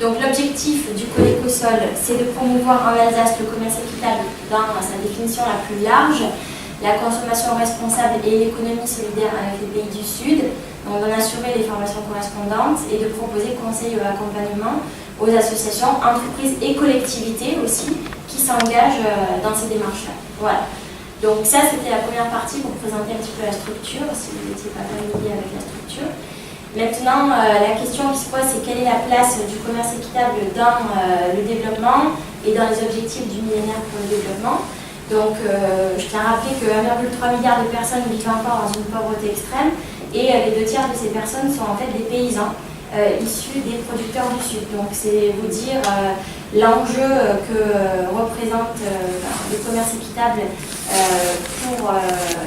Donc l'objectif du Codecosol, c'est de promouvoir en Alsace le commerce équitable dans sa définition la plus large, la consommation responsable et l'économie solidaire avec les pays du Sud, donc d'en assurer les formations correspondantes et de proposer conseils et accompagnement aux associations, entreprises et collectivités aussi qui s'engagent dans ces démarches-là. Voilà. Donc ça, c'était la première partie pour présenter un petit peu la structure, si vous n'étiez pas familier avec la structure. Maintenant, la question qui se pose, c'est quelle est la place du commerce équitable dans le développement et dans les objectifs du millénaire pour le développement. Donc, je tiens à rappeler que 1,3 milliard de personnes vivent encore dans une pauvreté extrême et les 2 tiers de ces personnes sont en fait des paysans issus des producteurs du Sud. Donc, c'est vous dire l'enjeu que représente le commerce équitable pour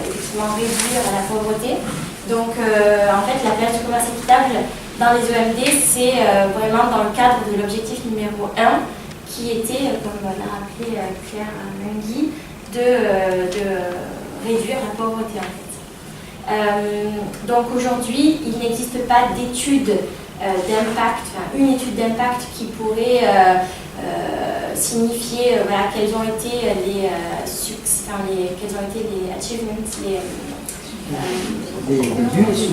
effectivement réduire la pauvreté. Donc, en fait, la place du commerce équitable dans les EMD, c'est vraiment dans le cadre de l'objectif numéro 1, qui était, comme l'a rappelé Claire Mungui, de réduire la pauvreté, en fait. Donc, aujourd'hui, il n'existe pas d'étude d'impact, une étude d'impact qui pourrait signifier voilà, quels ont été les achievements,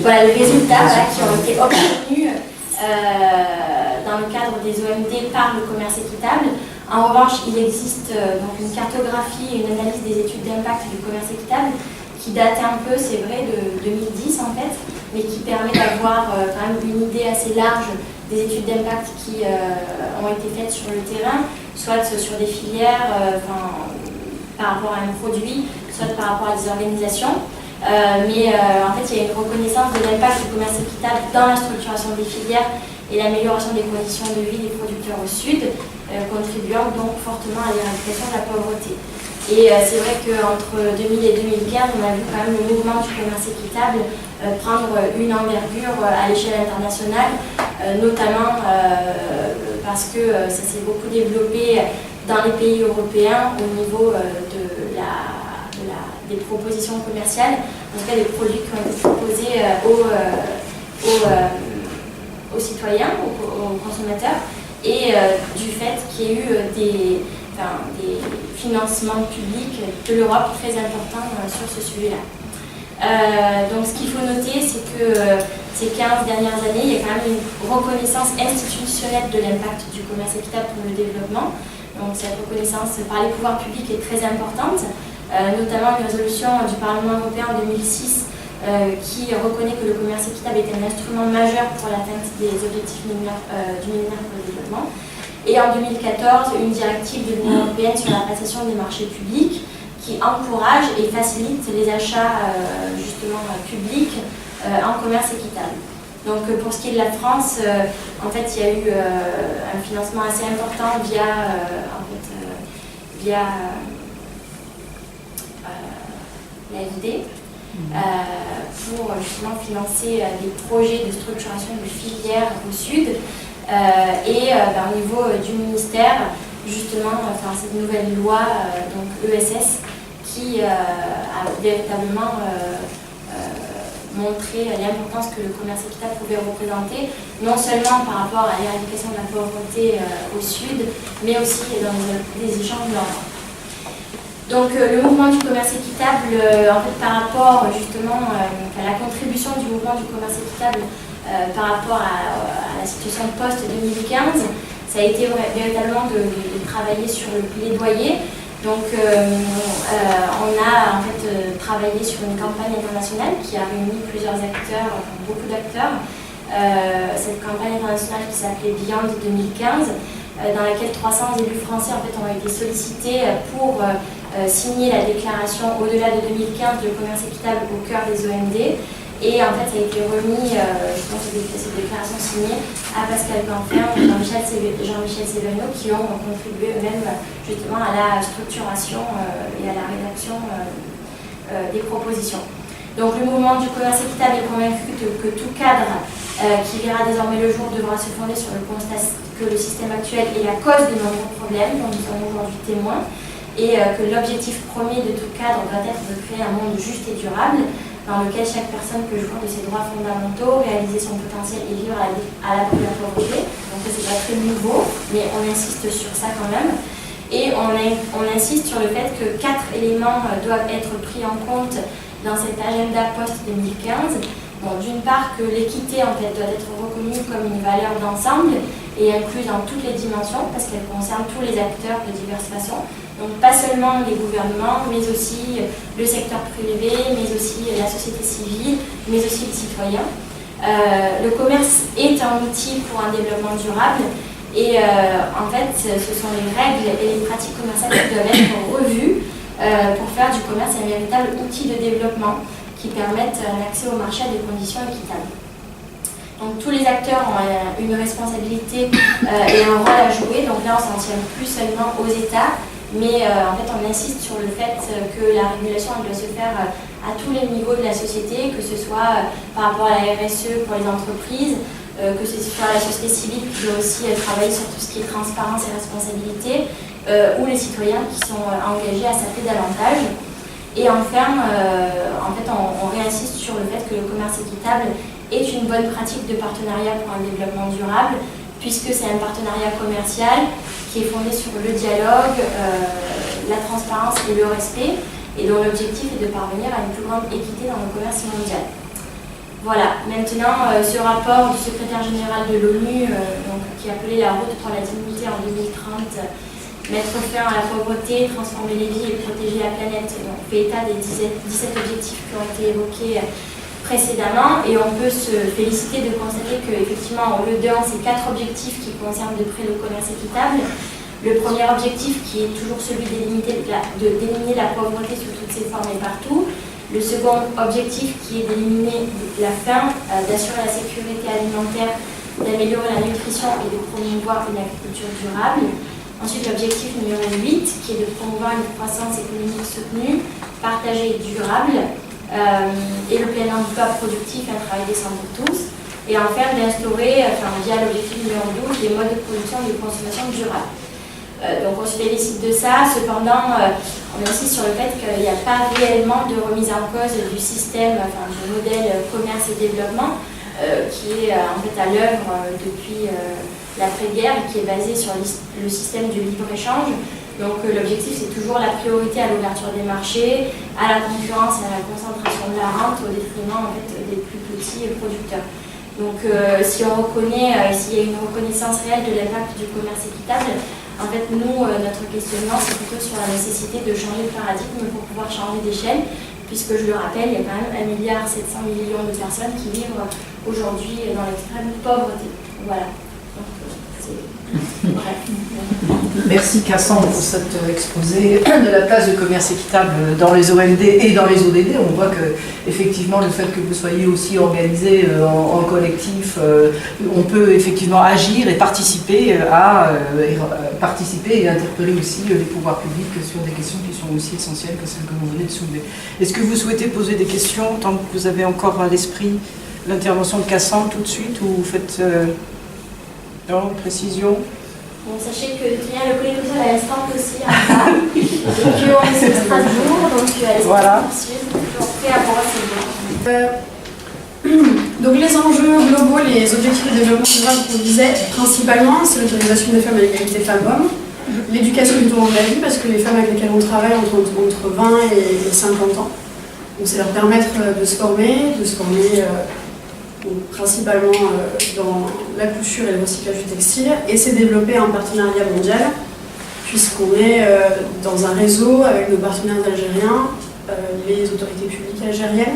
voilà, les résultats voilà, qui ont été obtenus dans le cadre des OMD par le commerce équitable. En revanche, il existe donc une cartographie et une analyse des études d'impact du commerce équitable qui date un peu, c'est vrai, de 2010 en fait, mais qui permet d'avoir quand même une idée assez large des études d'impact qui ont été faites sur le terrain, soit sur des filières par rapport à un produit, soit par rapport à des organisations. Mais en fait, il y a une reconnaissance de l'impact du commerce équitable dans la structuration des filières et l'amélioration des conditions de vie des producteurs au Sud, contribuant donc fortement à l'éradication de la pauvreté. Et c'est vrai qu'entre 2000 et 2015, on a vu quand même le mouvement du commerce équitable prendre une envergure à l'échelle internationale, notamment parce que ça s'est beaucoup développé dans les pays européens au niveau des propositions commerciales, en tout cas des produits qui ont été proposés aux citoyens, aux consommateurs, et du fait qu'il y ait eu des financements publics de l'Europe très importants sur ce sujet-là. Donc ce qu'il faut noter, c'est que ces 15 dernières années, il y a quand même une reconnaissance institutionnelle de l'impact du commerce équitable pour le développement. Donc cette reconnaissance par les pouvoirs publics est très importante, notamment une résolution du Parlement européen en 2006 qui reconnaît que le commerce équitable est un instrument majeur pour l'atteinte des objectifs du millénaire pour le développement. Et en 2014, une directive de l'Union européenne sur la passation des marchés publics qui encourage et facilite les achats justement publics en commerce équitable. Donc pour ce qui est de la France, en fait, il y a eu un financement assez important via l'AFD pour justement financer des projets de structuration de filières au Sud. Au niveau du ministère, justement, cette nouvelle loi, donc ESS, qui a véritablement montré l'importance que le commerce équitable pouvait représenter, non seulement par rapport à l'éradication de la pauvreté au Sud, mais aussi dans les échanges de l'enfant. Donc le mouvement du commerce équitable, en fait, par rapport justement à la contribution du mouvement du commerce équitable par rapport à la situation post-2015, ça a été véritablement de travailler sur le plaidoyer. Donc on a en fait travaillé sur une campagne internationale qui a réuni plusieurs acteurs, beaucoup d'acteurs. Cette campagne internationale qui s'appelait Beyond 2015, dans laquelle 300 élus français en fait, ont été sollicités pour signer la déclaration au-delà de 2015 de commerce équitable au cœur des OMD. Et en fait, ça a été remis, je pense que cette déclaration signée, à Pascal Canfin et Jean-Michel Séverino, qui ont contribué eux-mêmes justement à la structuration et à la rédaction des propositions. Donc le mouvement du commerce équitable est convaincu que tout cadre qui verra désormais le jour devra se fonder sur le constat que le système actuel est la cause de nombreux problèmes dont nous sommes aujourd'hui témoins, et que l'objectif premier de tout cadre doit être de créer un monde juste et durable, dans lequel chaque personne peut jouir de ses droits fondamentaux, réaliser son potentiel et vivre à l'abri de la pauvreté. donc c'est pas très nouveau, mais on insiste sur ça quand même. Et on insiste sur le fait que 4 éléments doivent être pris en compte dans cet agenda post-2015. Bon, d'une part, que l'équité en fait, doit être reconnue comme une valeur d'ensemble et incluse dans toutes les dimensions, parce qu'elle concerne tous les acteurs de diverses façons. Donc pas seulement les gouvernements, mais aussi le secteur privé, mais aussi la société civile, mais aussi les citoyens. Le commerce est un outil pour un développement durable et en fait ce sont les règles et les pratiques commerciales qui doivent être revues pour faire du commerce un véritable outil de développement qui permette un accès au marché à des conditions équitables. Donc tous les acteurs ont une responsabilité et un rôle à jouer, donc là on s'en tient plus seulement aux États, mais en fait on insiste sur le fait que la régulation elle doit se faire à tous les niveaux de la société, que ce soit par rapport à la RSE pour les entreprises, que ce soit la société civile qui doit aussi travailler sur tout ce qui est transparence et responsabilité, ou les citoyens qui sont engagés à s'appeler davantage. Et enfin, en fait on réinsiste sur le fait que le commerce équitable est une bonne pratique de partenariat pour un développement durable, puisque c'est un partenariat commercial qui est fondé sur le dialogue, la transparence et le respect, et dont l'objectif est de parvenir à une plus grande équité dans le commerce mondial. Voilà, maintenant ce rapport du secrétaire général de l'ONU, qui appelait la route pour la dignité en 2030, mettre fin à la pauvreté, transformer les vies et protéger la planète, donc fait état des 17 objectifs qui ont été évoqués précédemment, et on peut se féliciter de constater qu'effectivement, au lieu de ces 4 objectifs qui concernent de près le commerce équitable, le premier objectif qui est toujours celui d'éliminer la pauvreté sous toutes ses formes et partout, le second objectif qui est d'éliminer la faim, d'assurer la sécurité alimentaire, d'améliorer la nutrition et de promouvoir une agriculture durable. Ensuite, l'objectif numéro 8 qui est de promouvoir une croissance économique soutenue, partagée et durable. Et le plein emploi productif, un travail décent pour tous, et enfin d'instaurer, via l'objectif numéro 12, des modes de production et de consommation durables. Donc on se félicite de ça, cependant on insiste sur le fait qu'il n'y a pas réellement de remise en cause du système, du modèle commerce et développement qui est en fait à l'œuvre depuis l'après-guerre et qui est basé sur le système du libre-échange. Donc l'objectif c'est toujours la priorité à l'ouverture des marchés, à la concurrence et à la concentration de la rente au détriment en fait, des plus petits producteurs. Donc si on reconnaît, s'il y a une reconnaissance réelle de l'impact du commerce équitable, en fait nous, notre questionnement c'est plutôt sur la nécessité de changer de paradigme pour pouvoir changer d'échelle, puisque je le rappelle, il y a quand même 1,7 milliard de personnes qui vivent aujourd'hui dans l'extrême pauvreté. Voilà. Donc c'est bref. Merci Cassandre pour cet exposé de la place du commerce équitable dans les OMD et dans les ODD. On voit que effectivement le fait que vous soyez aussi organisé en collectif, on peut effectivement agir et participer et interpeller aussi les pouvoirs publics sur des questions qui sont aussi essentielles que celles que vous venez de soulever. Est-ce que vous souhaitez poser des questions tant que vous avez encore à l'esprit l'intervention de Cassandre tout de suite, ou vous faites précision? Bon, sachez que le collectif à l'instant aussi à ça, et qu'on est sur Strasbourg, donc voilà. Prêt à voir Donc les enjeux globaux, les objectifs de développement durable qu'on disait, principalement, c'est l'autorisation des femmes à l'égalité femmes-hommes, l'éducation du tournant de la vie, parce que les femmes avec lesquelles on travaille ont entre 20 et 50 ans. Donc c'est leur permettre de se former principalement dans la couture et le recyclage du textile, et c'est développé un partenariat mondial, puisqu'on est dans un réseau avec nos partenaires algériens, les autorités publiques algériennes,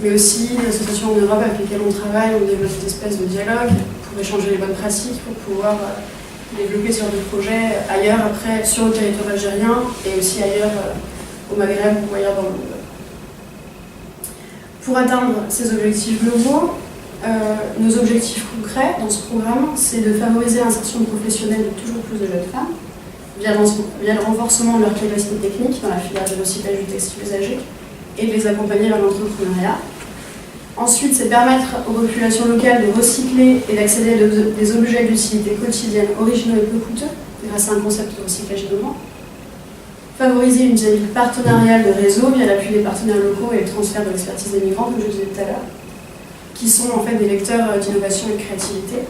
mais aussi les associations en Europe avec lesquelles on travaille. On développe cette espèce de dialogue pour échanger les bonnes pratiques, pour pouvoir développer ce genre de projet ailleurs, après, sur le territoire algérien, et aussi ailleurs au Maghreb ou ailleurs dans le monde. Pour atteindre ces objectifs globaux, nos objectifs concrets dans ce programme, c'est de favoriser l'insertion professionnelle de toujours plus de jeunes femmes via le renforcement de leurs capacités techniques dans la filière de recyclage du textile usagé et de les accompagner vers l'entrepreneuriat. Ensuite, c'est permettre aux populations locales de recycler et d'accéder à des objets d'utilité quotidienne originaux et peu coûteux grâce à un concept de recyclage innovant. Favoriser une dynamique partenariale de réseau via l'appui des partenaires locaux et le transfert de l'expertise des migrants, comme je disais tout à l'heure, qui sont en fait des vecteurs d'innovation et de créativité.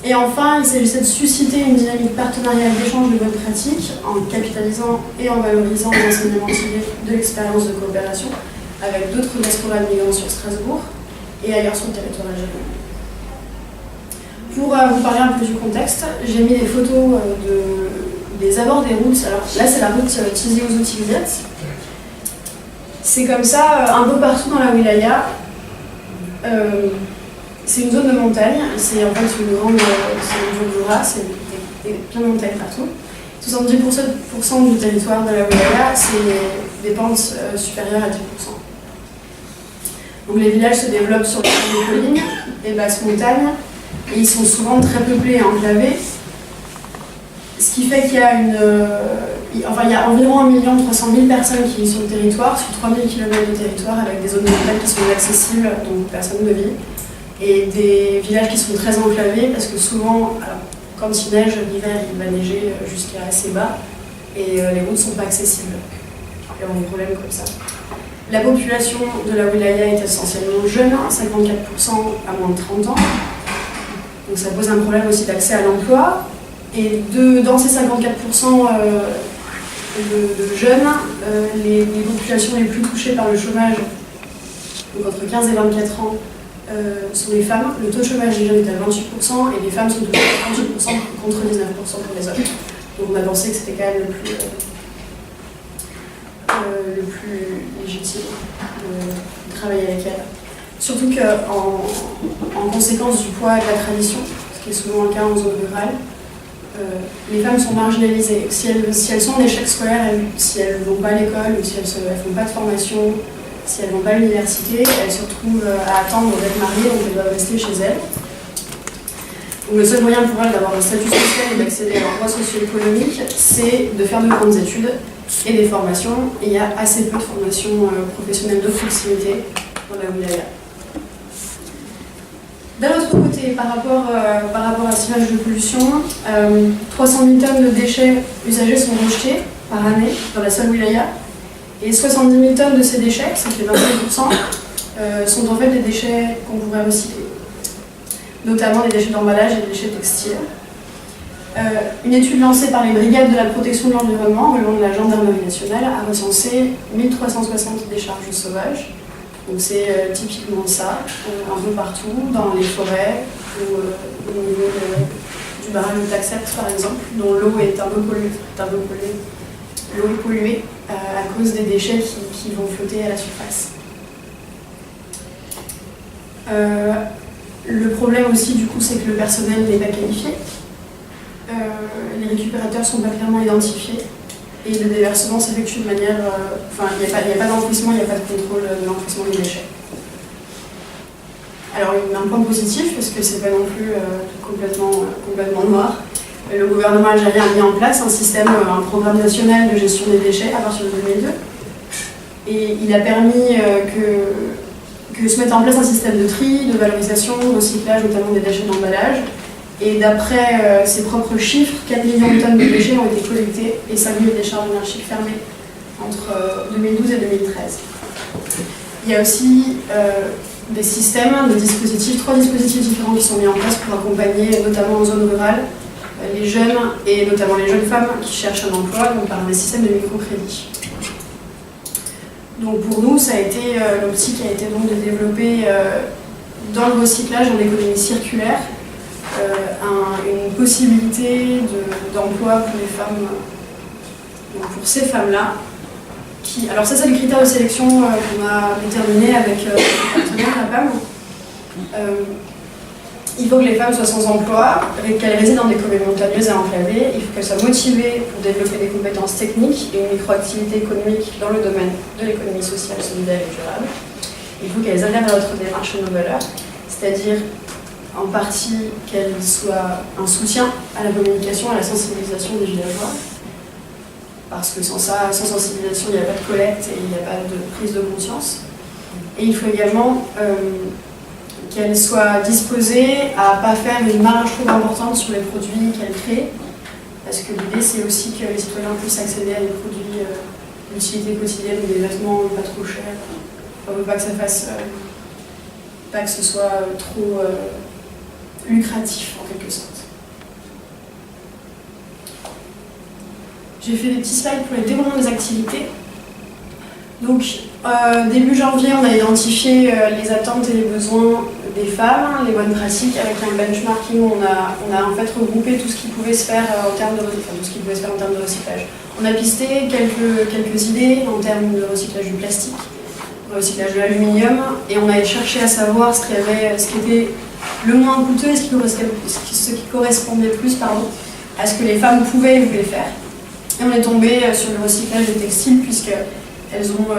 Et enfin, il s'agissait de susciter une dynamique partenariale d'échange de bonnes pratiques en capitalisant et en valorisant les enseignements tirés de l'expérience de coopération avec d'autres diasporas de migrants sur Strasbourg et ailleurs sur le territoire algérien. Pour vous parler un peu du contexte, j'ai mis des photos des abords des routes. Alors là, c'est la route Tizi Ouzou Tiziat. C'est comme ça un peu partout dans la wilaya. C'est une zone de montagne, c'est en fait une grande zone de Jura, c'est plein de montagnes partout. 70% du territoire de la wilaya, c'est des pentes supérieures à 10%. Donc les villages se développent sur les collines, les basses montagnes, et ils sont souvent très peuplés et enclavés. Ce qui fait qu'il y a il y a environ 1 300 000 personnes qui vivent sur le territoire, sur 3 000 km de territoire, avec des zones de montagne qui sont inaccessibles, donc personne ne vit. Et des villages qui sont très enclavés parce que souvent, alors, quand il neige, l'hiver il va neiger jusqu'à assez bas et les routes ne sont pas accessibles. Et on a des problèmes comme ça. La population de la wilaya est essentiellement jeune, 54% à moins de 30 ans. Donc ça pose un problème aussi d'accès à l'emploi. Et dans ces 54% de jeunes, les populations les plus touchées par le chômage, donc entre 15 et 24 ans, sont les femmes. Le taux de chômage des jeunes est à 28% et les femmes sont touchées à 38% contre 19% pour les hommes. Donc on a pensé que c'était quand même le plus légitime de travailler avec elles. Surtout qu'en conséquence du poids et de la tradition, ce qui est souvent le cas en zone rurale, les femmes sont marginalisées. Si elles sont en échec scolaire, si elles ne vont pas à l'école ou si elles ne font pas de formation, si elles ne vont pas à l'université, elles se retrouvent à attendre d'être mariées, donc elles doivent rester chez elles. Donc le seul moyen pour elles d'avoir un statut social et d'accéder à leurs droits socio-économiques, c'est de faire de grandes études et des formations. Et il y a assez peu de formations professionnelles de proximité dans la wilaya. D'un autre côté, par rapport à ce tirage de pollution, 300 000 tonnes de déchets usagés sont rejetés par année dans la seule wilaya. Et 70 000 tonnes de ces déchets, ça fait 25%, sont en fait des déchets qu'on pourrait recycler, notamment des déchets d'emballage et des déchets textiles. Une étude lancée par les brigades de la protection de l'environnement, au long de la gendarmerie nationale, a recensé 1360 décharges sauvages. Donc c'est typiquement ça, un peu partout, dans les forêts, ou au niveau du barrage de Taxert par exemple, dont l'eau est un peu polluée. L'eau est polluée à cause des déchets qui vont flotter à la surface. Le problème aussi, du coup, c'est que le personnel n'est pas qualifié. Les récupérateurs ne sont pas clairement identifiés. Et le déversement s'effectue de manière... il n'y a pas d'enfouissement, il n'y a pas de contrôle de l'enfouissement des déchets. Alors, il y a un point positif, parce que c'est pas non plus complètement noir. Le gouvernement algérien a mis en place un programme national de gestion des déchets à partir de 2002. Et il a permis que se mette en place un système de tri, de valorisation, de recyclage, notamment des déchets d'emballage. Et d'après ses propres chiffres, 4 millions de tonnes de déchets ont été collectés et 5 000 décharges anarchiques fermées entre 2012 et 2013. Il y a aussi des systèmes, trois dispositifs différents qui sont mis en place pour accompagner, notamment en zone rurale, les jeunes et notamment les jeunes femmes qui cherchent un emploi, donc par des systèmes de microcrédit. Donc pour nous, ça a été l'optique a été donc de développer dans le recyclage, dans l'économie circulaire, une possibilité d'emploi pour les femmes, donc pour ces femmes-là. Alors ça, c'est les critères de sélection qu'on a déterminés avec le partenaire, la PAM. Il faut que les femmes soient sans emploi, qu'elles résident dans des communes montagneuses et enclavées. Il faut qu'elles soient motivées pour développer des compétences techniques et une microactivité économique dans le domaine de l'économie sociale, solidaire et durable. Il faut qu'elles adhèrent à notre démarche et nos valeurs, c'est-à-dire en partie qu'elles soient un soutien à la communication, à la sensibilisation des villageois. Parce que sans ça, sans sensibilisation, il n'y a pas de collecte et il n'y a pas de prise de conscience. Et il faut également qu'elles soient disposées à ne pas faire une marge trop importante sur les produits qu'elles créent. Parce que l'idée, c'est aussi que les citoyens puissent accéder à des produits d'utilité quotidienne ou des vêtements pas trop chers. On ne veut pas que ça fasse... pas que ce soit trop lucratif en quelque sorte. J'ai fait des petits slides pour les déroulements des activités. Donc, début janvier, on a identifié les attentes et les besoins des femmes, les bonnes pratiques, avec un benchmarking où on a en fait regroupé tout ce qui pouvait se faire en termes de recyclage. On a pisté quelques idées en termes de recyclage du plastique, recyclage de l'aluminium, et on a cherché à savoir ce qui était le moins coûteux et ce qui correspondait plus à ce que les femmes pouvaient et voulaient faire. Et on est tombé sur le recyclage des textiles, puisqu'elles ont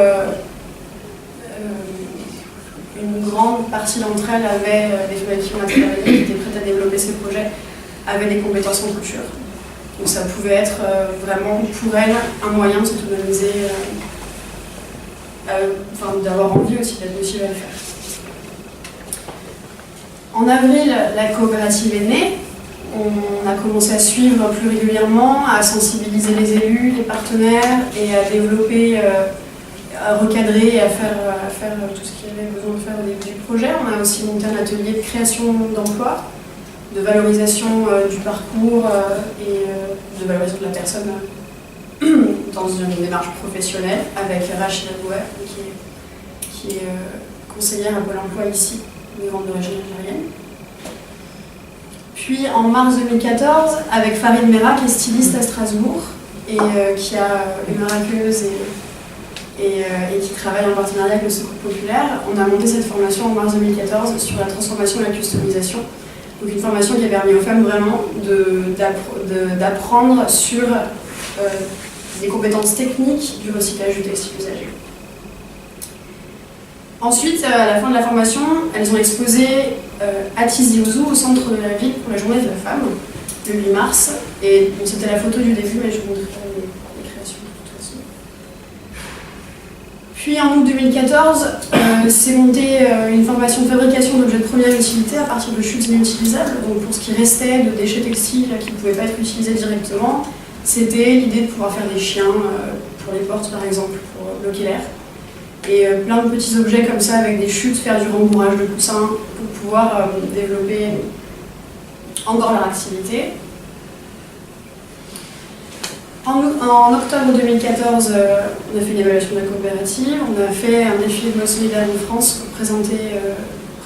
une grande partie d'entre elles avaient des femmes avec qui on a travaillé, qui étaient prêtes à développer ces projets, avaient des compétences en couture. Donc ça pouvait être vraiment pour elles un moyen de s'autonomiser, d'avoir envie aussi, d'être motivée à le faire. En avril, la coopérative est née. On a commencé à suivre plus régulièrement, à sensibiliser les élus, les partenaires et à développer, à recadrer et à faire tout ce qu'il y avait besoin de faire au début du projet. On a aussi monté un atelier de création d'emplois, de valorisation du parcours et de valorisation de la personne dans une démarche professionnelle avec Rachida Bouer, qui est conseillère à Pôle emploi ici, une grande région algérienne. Puis en mars 2014, avec Farid Mera, qui est styliste à Strasbourg et qui a une miraculeuse et qui travaille en partenariat avec le Secours Populaire, on a monté cette formation en mars 2014 sur la transformation et la customisation. Donc une formation qui a permis aux femmes vraiment d'apprendre sur les compétences techniques du recyclage du textile usagé. Ensuite, à la fin de la formation, elles ont exposé à Tizi Ouzou, au centre de la ville, pour la journée de la femme, le 8 mars. Et bon, c'était la photo du début, mais je vous montrerai les créations de toute façon. Puis en août 2014, s'est montée une formation de fabrication d'objets de première utilité à partir de chutes inutilisables. Donc pour ce qui restait de déchets textiles qui ne pouvaient pas être utilisés directement, c'était l'idée de pouvoir faire des chiens pour les portes, par exemple, pour bloquer l'air. Et plein de petits objets comme ça avec des chutes, faire du rembourrage de coussins pour pouvoir développer encore leur activité. En octobre 2014, on a fait une évaluation de la coopérative, on a fait un défilé de mode solidaire en France pour présenter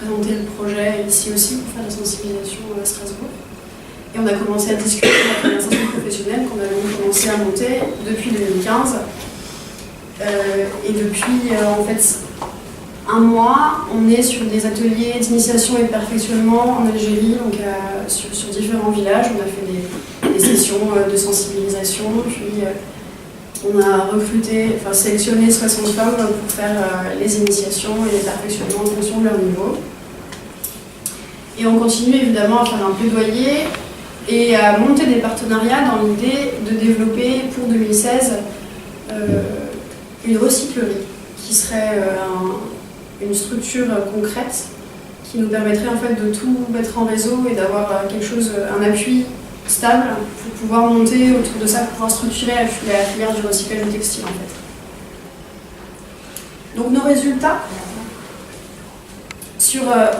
le projet ici aussi pour faire la sensibilisation à Strasbourg. Et on a commencé à discuter avec les instances professionnelles qu'on avait commencé à monter depuis 2015. Et depuis en fait un mois, on est sur des ateliers d'initiation et de perfectionnement en Algérie, donc sur différents villages. On a fait des sessions de sensibilisation, puis on a sélectionné 60 femmes pour faire les initiations et les perfectionnements en fonction de leur niveau. Et on continue évidemment à faire un plaidoyer et à monter des partenariats dans l'idée de développer pour 2016 une recyclerie qui serait une structure concrète qui nous permettrait en fait de tout mettre en réseau et d'avoir un appui stable pour pouvoir monter autour de ça, pour pouvoir structurer la filière du recyclage du textile en fait. Donc nos résultats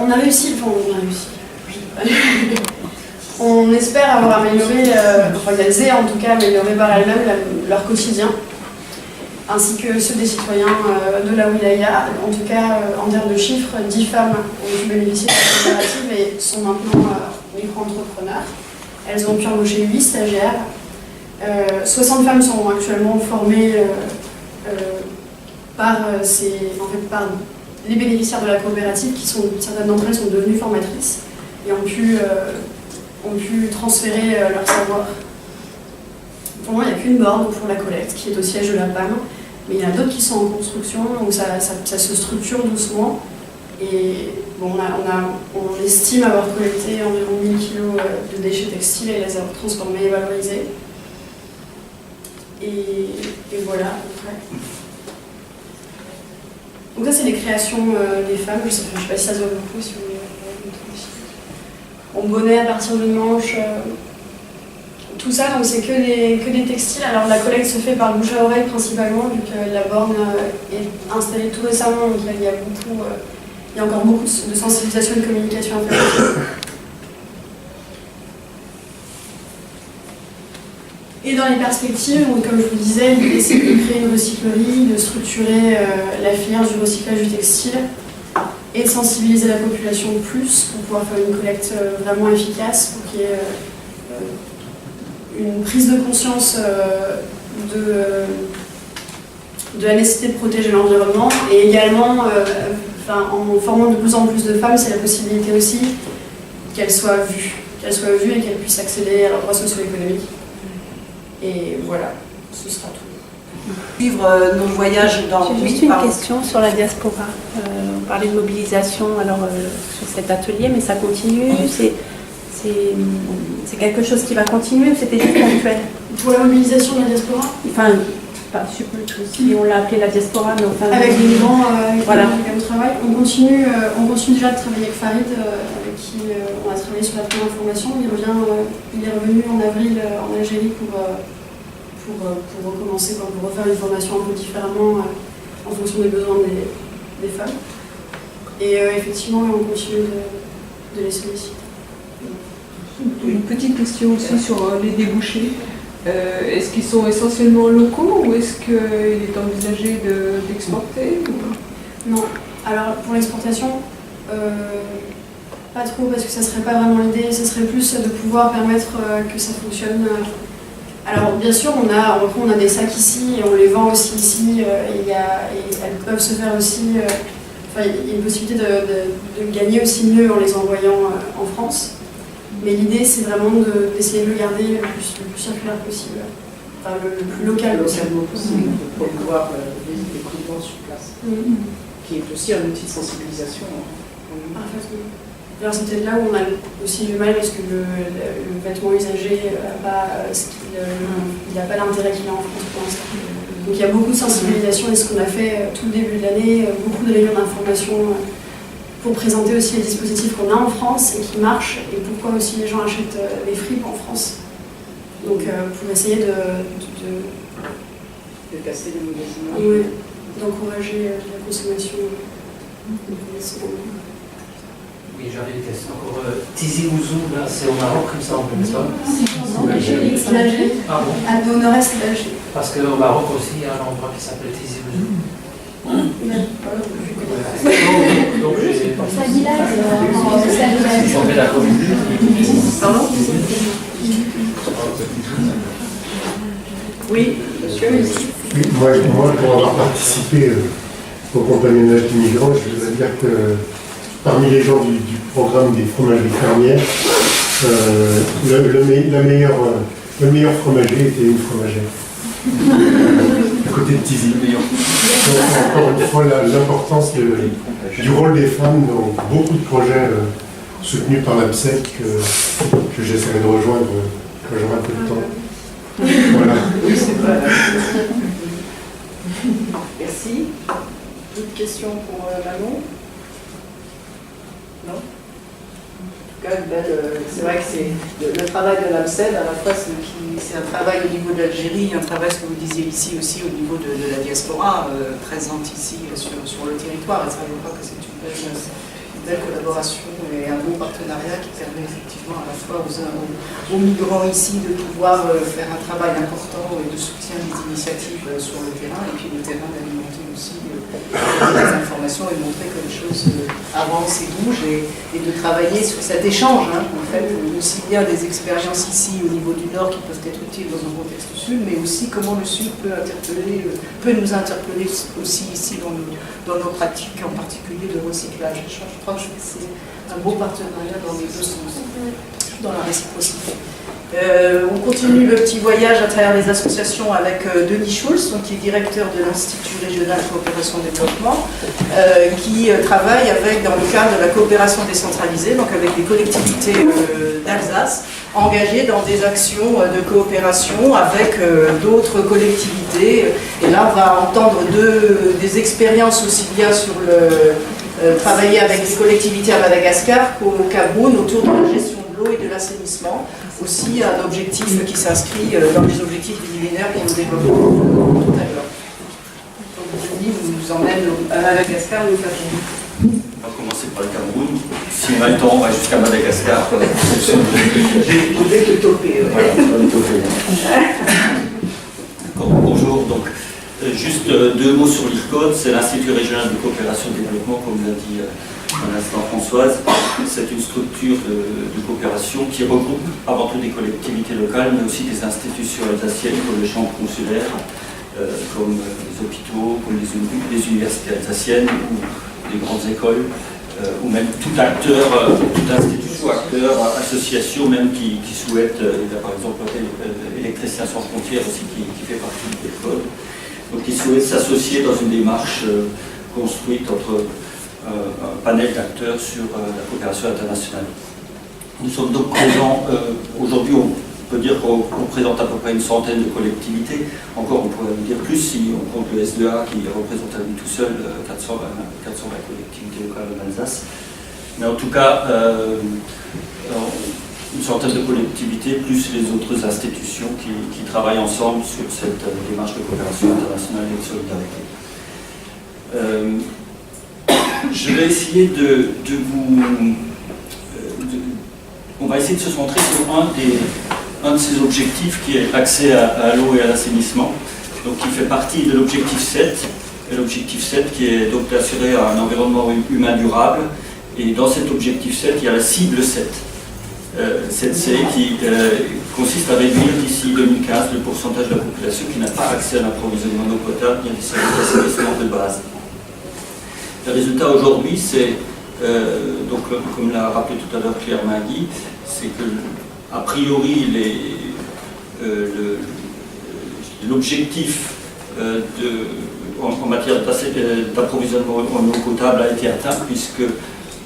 on a réussi. On espère avoir amélioré, elles aient en tout cas amélioré par elles-mêmes leur quotidien, ainsi que ceux des citoyens de la wilaya. En tout cas, en termes de chiffres, 10 femmes ont pu bénéficier de la coopérative et sont maintenant micro-entrepreneurs. Elles ont pu embaucher 8 stagiaires. 60 femmes sont actuellement formées par les bénéficiaires de la coopérative, certaines d'entre elles sont devenues formatrices et ont pu transférer leur savoir. Pour le moment, il n'y a qu'une borne pour la collecte, qui est au siège de la PAM, mais il y en a d'autres qui sont en construction, donc ça se structure doucement. Et bon, on estime avoir collecté environ 1000 kg de déchets textiles et les avoir transformés et valorisés. Et voilà, à peu près. Donc ça, c'est les créations des femmes. Je ne sais pas si ça se voit beaucoup, si vous voulez. On bonnet à partir d'une manche. Tout ça, donc c'est que des textiles. Alors la collecte se fait par le bouche à oreille principalement, vu que la borne est installée tout récemment, donc il y a encore beaucoup de sensibilisation et de communication à faire. Et dans les perspectives, donc, comme je vous disais, l'idée c'est de créer une recyclerie, de structurer la filière du recyclage du textile et de sensibiliser la population plus pour pouvoir faire une collecte vraiment efficace, pour qu'il y ait une prise de conscience de la nécessité de protéger l'environnement et également, en formant de plus en plus de femmes, c'est la possibilité aussi qu'elles soient vues et qu'elles puissent accéder à leurs droits socio-économiques. Et voilà, ce sera tout. Suivre nos voyages dans... J'ai juste une question sur la diaspora. On parlait de mobilisation sur cet atelier, mais ça continue. C'est quelque chose qui va continuer ou c'était juste ponctuel? Pour la mobilisation de la diaspora, Je sais plus si on l'a appelé la diaspora, mais enfin... avec les migrants voilà. Comme travail, on continue déjà de travailler avec Farid, avec qui on a travaillé sur la première formation. Il est revenu en avril en Algérie pour recommencer, pour refaire une formation un peu différemment en fonction des besoins des femmes. Et effectivement, on continue de les solliciter. Une petite question aussi sur les débouchés. Est-ce qu'ils sont essentiellement locaux ou est-ce qu'il est envisagé d'exporter Non. Alors pour l'exportation, pas trop parce que ça serait pas vraiment l'idée. Ce serait plus de pouvoir permettre que ça fonctionne. Alors bien sûr, on a des sacs ici et on les vend aussi ici. Et elles peuvent se faire aussi. Il y a une possibilité de gagner aussi mieux en les envoyant en France. Mais l'idée, c'est vraiment d'essayer de le garder le plus circulaire possible, le plus local possible. Pour pouvoir visiter les prélèvements sur place, qui est aussi un outil de sensibilisation. Parfaitement. Alors c'est peut-être là où on a aussi du mal parce que le vêtement usagé il n'a pas l'intérêt qu'il a en France pour l'instant. Donc il y a beaucoup de sensibilisation et ce qu'on a fait tout le début de l'année, beaucoup de réunions d'information pour présenter aussi les dispositifs qu'on a en France et qui marchent et pourquoi aussi les gens achètent les fripes en France. Donc pour essayer de casser les mauvaises images. Oui, d'encourager la consommation. Oui, j'avais une question encore. Tizi Ouzou, là, c'est au Maroc, comme ça, on peut pas. C'est l'Algérie. Ah bon? Au nord-est, c'est l'Algérie. Parce qu'au Maroc aussi, il y a un endroit qui s'appelle Tizi Ouzou. Donc, C'est un village. on est d'accord. Pardon? Oui, monsieur. Oui, moi, pour avoir participé au compagnonnage des migrants, je dois dire que parmi les gens du programme des fromageries fermières, le meilleur fromager était une fromagère. À côté de Tizi. Donc, encore une fois, l'importance du rôle des femmes dans beaucoup de projets soutenus par l'APSEC que j'essaierai de rejoindre quand j'aurai un peu de temps. Voilà. Merci. D'autres questions pour Manon? Non? En tout cas, c'est vrai que c'est le travail de l'AMSED, à la fois c'est un travail au niveau de l'Algérie, un travail, ce que vous disiez ici aussi, au niveau de la diaspora présente ici sur le territoire. Et ça, je crois que c'est une belle collaboration et un beau partenariat qui permet effectivement à la fois aux migrants ici de pouvoir faire un travail important et de soutien des initiatives sur le terrain et puis le terrain d'alimenter aussi des informations et montrer que les choses avancent et bougent et de travailler sur cet échange, en fait, aussi bien des expériences ici au niveau du Nord qui peuvent être utiles dans un contexte Sud, mais aussi comment le Sud peut nous interpeller aussi ici dans nos pratiques, en particulier de recyclage. Je crois que c'est un beau partenariat dans les deux sens, dans la réciprocité. On continue le petit voyage à travers les associations avec Denis Schulz, qui est directeur de l'Institut régional de coopération et développement, qui travaille dans le cadre de la coopération décentralisée, donc avec des collectivités d'Alsace, engagées dans des actions de coopération avec d'autres collectivités. Et là, on va entendre des expériences aussi bien sur travailler avec des collectivités à Madagascar qu'au Cameroun autour de la gestion de l'eau et de l'assainissement. Aussi un objectif qui s'inscrit dans les objectifs du millénaire pour le développement tout à l'heure. Donc Denis nous emmène à Madagascar et au Cameroun. On va commencer par le Cameroun. Si on a le temps, on va jusqu'à Madagascar. Vous êtes topé. Voilà, on va le toper. Bonjour, donc juste 2 mots sur l'IRCOD. C'est l'Institut régional de coopération et de développement, comme vous l'a dit à l'instant Françoise. C'est une structure de coopération qui regroupe avant tout des collectivités locales, mais aussi des institutions alsaciennes comme les chambres consulaires, comme les hôpitaux, comme les universités alsaciennes ou des grandes écoles, ou même tout acteur, toute institution, acteur, association même qui souhaite, il y a par exemple Électriciens sans frontières aussi qui fait partie du code, donc qui souhaite s'associer dans une démarche construite entre un panel d'acteurs sur la coopération internationale. Nous sommes donc présents, aujourd'hui on peut dire qu'on représente à peu près une centaine de collectivités, encore on pourrait en dire plus si on compte le SDA qui représente à lui tout seul 420 collectivités locales en Alsace. Mais en tout cas, une centaine de collectivités plus les autres institutions qui travaillent ensemble sur cette démarche de coopération internationale et de solidarité. Je vais essayer on va essayer de se centrer sur un de ces objectifs qui est l'accès à l'eau et à l'assainissement, donc qui fait partie de l'objectif 7, et l'objectif 7 qui est donc d'assurer un environnement humain durable, et dans cet objectif 7, il y a la cible 7. 7C qui consiste à réduire d'ici 2015 le pourcentage de la population qui n'a pas accès à l'approvisionnement d'eau potable ni à des services d'assainissement de base. Le résultat aujourd'hui, c'est, donc, comme l'a rappelé tout à l'heure Claire Mingui, c'est que, a priori, l'objectif en matière d'approvisionnement en eau potable a été atteint, puisque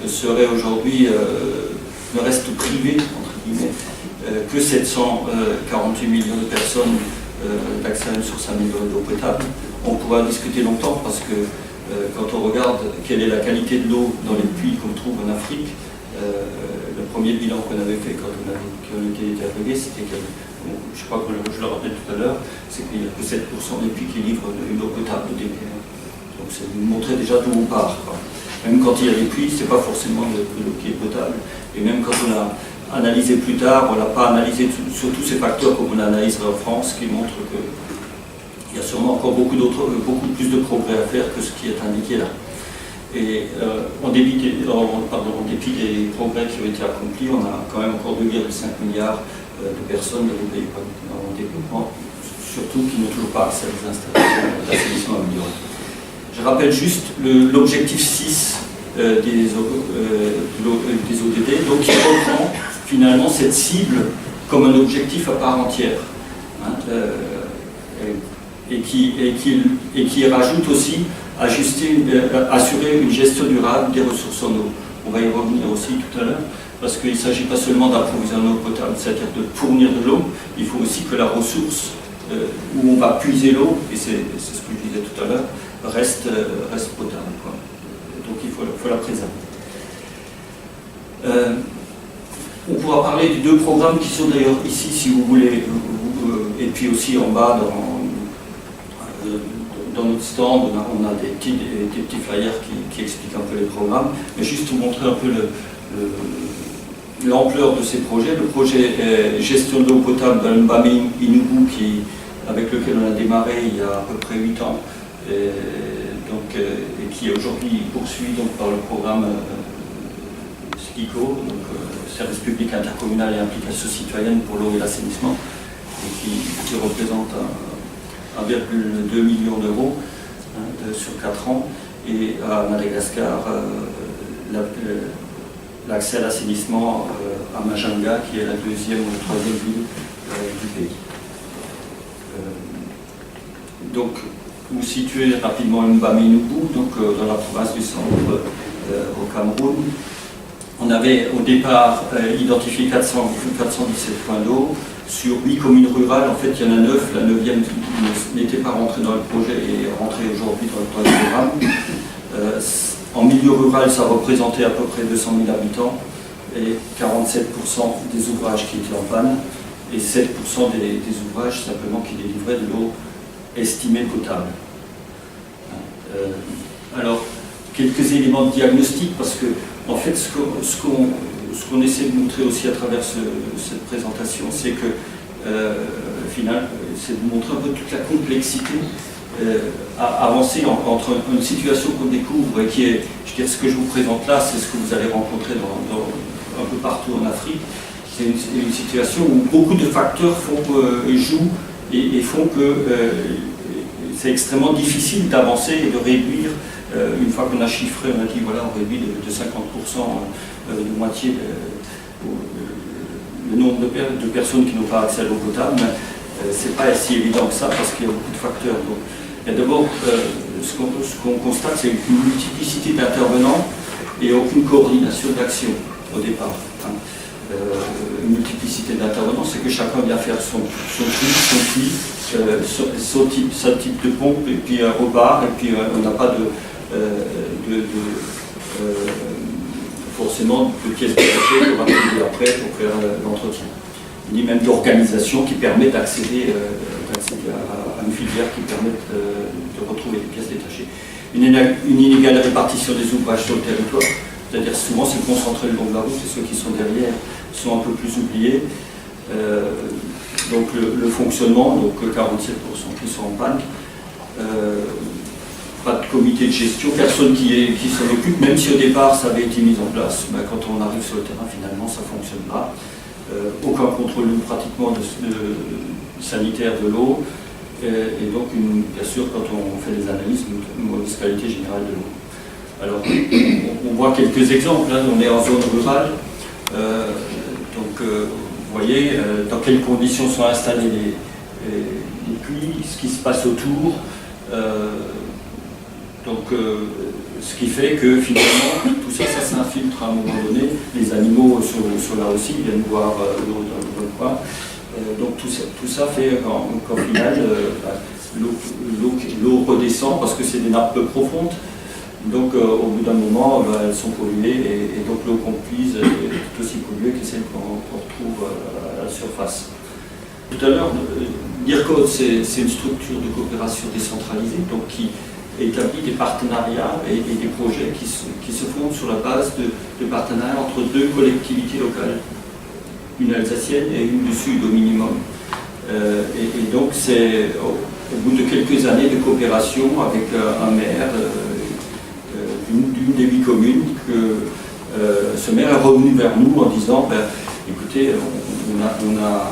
serait aujourd'hui, ne reste privé, entre guillemets, que 748 millions de personnes d'accès à une source améliorée d'eau potable. On pourra discuter longtemps parce que quand on regarde quelle est la qualité de l'eau dans les puits qu'on trouve en Afrique, le premier bilan qu'on avait fait quand on était arrivé, c'était que, je crois que je le rappelais tout à l'heure, c'est qu'il n'y a que 7% des puits qui livrent une eau potable au début. Donc c'est nous montrer déjà d'où on part, quoi. Même quand il y a des puits, ce n'est pas forcément de l'eau qui est potable. Et même quand on a analysé plus tard, on n'a pas analysé sur tous ces facteurs comme on a analysé en France, qui montrent qu'il y a sûrement encore beaucoup plus de progrès à faire que ce qui est indiqué là. Et en dépit des progrès qui ont été accomplis, on a quand même encore 2,5 milliards de personnes dans les pays en développement, surtout qui n'ont toujours pas accès à des installations d'assainissement amélioré. Je rappelle juste l'objectif 6 des ODD, donc qui reprend finalement cette cible comme un objectif à part entière, hein, et qui rajoute aussi assurer une gestion durable des ressources en eau. On va y revenir aussi tout à l'heure, parce qu'il ne s'agit pas seulement d'approvisionner en eau potable, c'est-à-dire de fournir de l'eau, il faut aussi que la ressource où on va puiser l'eau, et c'est ce que je disais tout à l'heure, reste potable, quoi. Donc il faut la préserver. On pourra parler des 2 programmes qui sont d'ailleurs ici, si vous voulez, et puis aussi en bas dans notre stand, on a des petits flyers qui expliquent un peu les programmes, mais juste vous montrer un peu l'ampleur de ces projets. Le projet gestion de l'eau potable dans le Mbamé Inugu, avec lequel on a démarré il y a à peu près 8 ans, et qui aujourd'hui poursuit donc, par le programme SPICO, donc Service public intercommunal et implication citoyenne pour l'eau et l'assainissement, et qui représente 1,2 million d'euros sur 4 ans, et à Madagascar, l'accès à l'assainissement à Majanga, qui est la 2e ou la 3e ville du pays. Donc, vous situez rapidement Mbamé Inugu, donc dans la province du Centre, au Cameroun. On avait au départ identifié 417 points d'eau. Sur 8 communes rurales, en fait il y en a 9, la 9e n'était pas rentrée dans le projet et est rentrée aujourd'hui dans le programme. En milieu rural, ça représentait à peu près 200 000 habitants et 47% des ouvrages qui étaient en panne et 7% des ouvrages simplement qui délivraient de l'eau estimée potable. Alors, quelques éléments de diagnostic, parce que en fait ce qu'on essaie de montrer aussi à travers cette présentation, c'est que finalement, c'est de montrer un peu toute la complexité à avancer entre une situation qu'on découvre et qui est, je dirais, ce que je vous présente là, c'est ce que vous allez rencontrer un peu partout en Afrique. C'est une situation où beaucoup de facteurs jouent et font que c'est extrêmement difficile d'avancer et de réduire, une fois qu'on a chiffré, on a dit voilà, on réduit de 50%, de moitié le nombre de personnes qui n'ont pas accès à l'eau potable, mais c'est pas si évident que ça parce qu'il y a beaucoup de facteurs. Donc, et d'abord, ce qu'on constate, c'est une multiplicité d'intervenants et aucune coordination d'action au départ. Une multiplicité d'intervenants, c'est que chacun vient faire son puits, son type de pompe, et puis un repart, et puis on n'a pas forcément de pièces détachées qu'on va payer après pour faire l'entretien. Ni même d'organisation qui permet d'accéder à une filière qui permet de retrouver des pièces détachées. Une inégale répartition des ouvrages sur le territoire, c'est-à-dire souvent c'est concentré le long de la route et ceux qui sont derrière sont un peu plus oubliés. Donc le fonctionnement, donc 47% qui sont en panne. Pas de comité de gestion, personne qui s'en occupe, même si au départ ça avait été mis en place, ben, quand on arrive sur le terrain finalement ça ne fonctionne pas. Aucun contrôle pratiquement sanitaire de l'eau, et donc bien sûr quand on fait des analyses, une mauvaise qualité générale de l'eau. Alors on voit quelques exemples, là, on est en zone rurale, donc vous voyez dans quelles conditions sont installés les puits, ce qui se passe autour. Ce qui fait que finalement, tout ça s'infiltre à un moment donné. Les animaux sont là aussi, ils viennent boire l'eau dans le bon coin. Donc tout ça fait qu'en final, l'eau redescend parce que c'est des nappes peu profondes. Donc au bout d'un moment, elles sont polluées et donc l'eau qu'on puise est aussi polluée que celle qu'on retrouve à la surface. Tout à l'heure, l'IRCOD, c'est une structure de coopération décentralisée donc qui établit des partenariats et des projets qui se font sur la base de partenariats entre deux collectivités locales, une alsacienne et une du sud au minimum. Et donc c'est au bout de quelques années de coopération avec un maire d'une des 8 communes que ce maire est revenu vers nous en disant écoutez, on a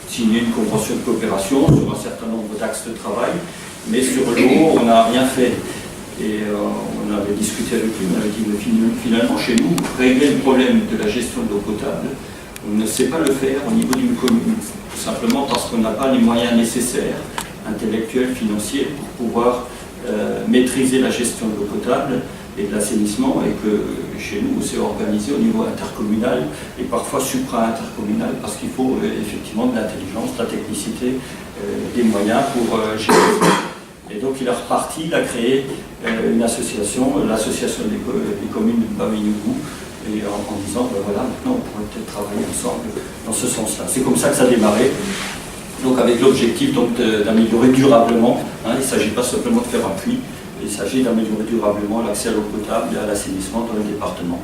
signé une convention de coopération sur un certain nombre d'axes de travail, mais sur l'eau, on n'a rien fait. Et on avait discuté avec lui, on avait dit, mais finalement, chez nous, régler le problème de la gestion de l'eau potable, on ne sait pas le faire au niveau d'une commune, tout simplement parce qu'on n'a pas les moyens nécessaires, intellectuels, financiers, pour pouvoir maîtriser la gestion de l'eau potable et de l'assainissement, et que chez nous, c'est organisé au niveau intercommunal et parfois supra-intercommunal, parce qu'il faut effectivement de l'intelligence, de la technicité, des moyens pour gérer ça. Et donc il est reparti, il a créé une association, l'association des communes de Baminougou, et en disant, voilà, maintenant on pourrait peut-être travailler ensemble dans ce sens-là. C'est comme ça que ça a démarré, donc avec l'objectif d'améliorer durablement, il ne s'agit pas simplement de faire un puits, il s'agit d'améliorer durablement l'accès à l'eau potable et à l'assainissement dans le département.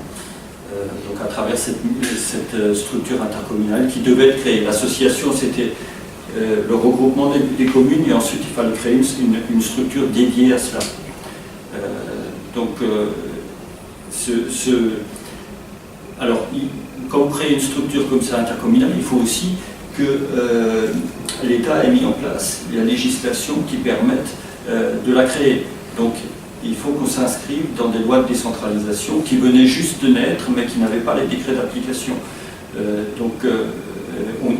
Donc à travers cette structure intercommunale qui devait être créée. L'association, c'était le regroupement des communes, et ensuite il fallait créer une structure dédiée à cela. Alors, quand on crée une structure comme ça intercommunale, il faut aussi que l'État ait mis en place la législation qui permette de la créer. Donc, il faut qu'on s'inscrive dans des lois de décentralisation qui venaient juste de naître, mais qui n'avaient pas les décrets d'application.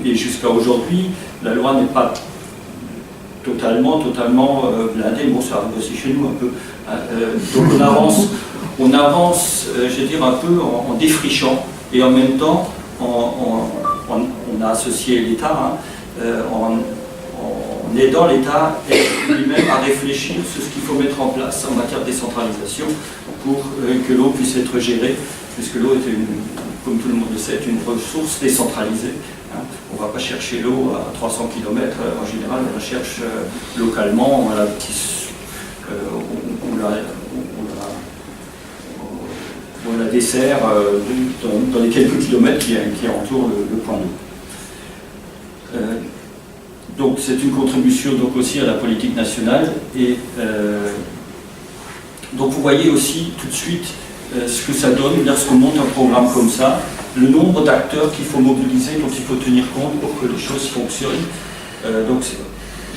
Et jusqu'à aujourd'hui, la loi n'est pas totalement blindée. Bon, ça arrive aussi chez nous un peu. Donc on avance, je veux dire, un peu en défrichant, et en même temps, on a associé l'État, en aidant l'État lui-même à réfléchir sur ce qu'il faut mettre en place en matière de décentralisation pour que l'eau puisse être gérée, puisque l'eau est, comme tout le monde le sait, une ressource décentralisée. On ne va pas chercher l'eau à 300 km, en général on la cherche localement, pour la dessert dans les quelques kilomètres qui entourent le point d'eau. Donc c'est une contribution donc aussi à la politique nationale et donc vous voyez aussi tout de suite ce que ça donne lorsqu'on monte un programme comme ça, le nombre d'acteurs qu'il faut mobiliser, dont il faut tenir compte pour que les choses fonctionnent. Donc